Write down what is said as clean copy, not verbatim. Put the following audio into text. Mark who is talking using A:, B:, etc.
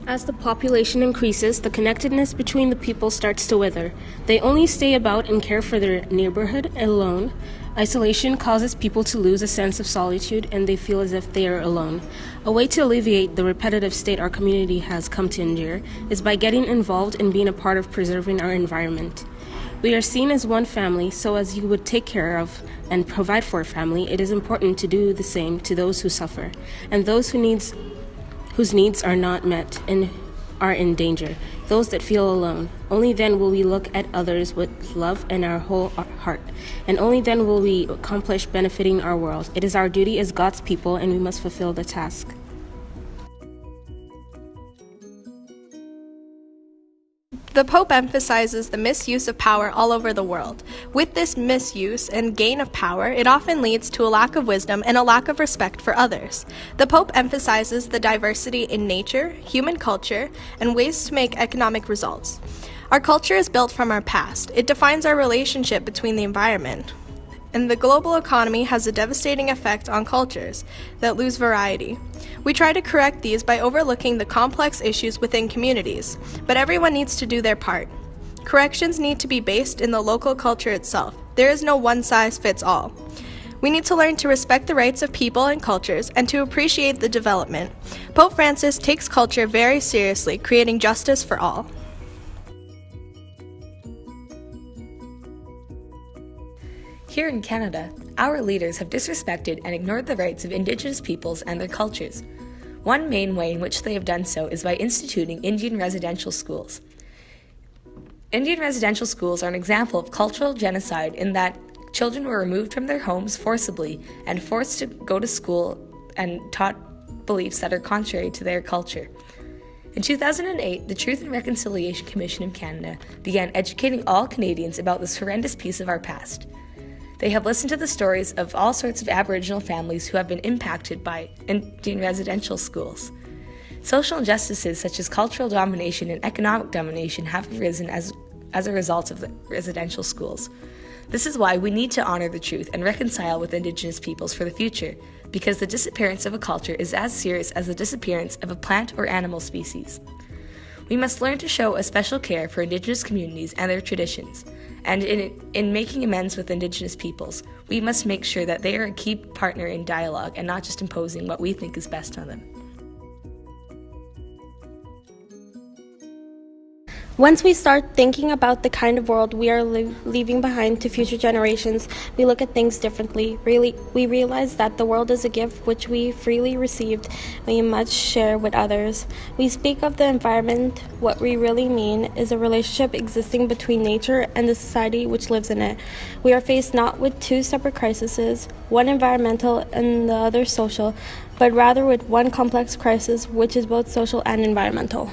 A: As the population increases, the connectedness between the people starts to wither. They only stay about and care for their neighborhood alone. Isolation causes people to lose a sense of solitude, and they feel as if they are alone. A way to alleviate the repetitive state our community has come to endure is by getting involved and being a part of preserving our environment. We are seen as one family, so as you would take care of and provide for a family, it is important to do the same to those who suffer, and those whose needs are not met and are in danger, those that feel alone. Only then will we look at others with love in our whole heart, and only then will we accomplish benefiting our world. It is our duty as God's people, and we must fulfill the task.
B: The Pope emphasizes the misuse of power all over the world. With this misuse and gain of power, it often leads to a lack of wisdom and a lack of respect for others. The Pope emphasizes the diversity in nature, human culture, and ways to make economic results. Our culture is built from our past. It defines our relationship between the environment. And the global economy has a devastating effect on cultures that lose variety. We try to correct these by overlooking the complex issues within communities, but everyone needs to do their part. Corrections need to be based in the local culture itself. There is no one-size-fits-all. We need to learn to respect the rights of people and cultures and to appreciate the development. Pope Francis takes culture very seriously, creating justice for all.
C: Here in Canada, our leaders have disrespected and ignored the rights of Indigenous peoples and their cultures. One main way in which they have done so is by instituting Indian residential schools. Indian residential schools are an example of cultural genocide in that children were removed from their homes forcibly and forced to go to school and taught beliefs that are contrary to their culture. In 2008, the Truth and Reconciliation Commission of Canada began educating all Canadians about this horrendous piece of our past. They have listened to the stories of all sorts of Aboriginal families who have been impacted by Indian residential schools. Social injustices such as cultural domination and economic domination have arisen as a result of the residential schools. This is why we need to honor the truth and reconcile with Indigenous peoples for the future, because the disappearance of a culture is as serious as the disappearance of a plant or animal species. We must learn to show a special care for Indigenous communities and their traditions, and in making amends with Indigenous peoples, we must make sure that they are a key partner in dialogue and not just imposing what we think is best on them.
A: Once we start thinking about the kind of world we are leaving behind to future generations, we look at things differently. We realize that the world is a gift which we freely received, we must share with others. We speak of the environment. What we really mean is a relationship existing between nature and the society which lives in it. We are faced not with two separate crises, one environmental and the other social, but rather with one complex crisis which is both social and environmental.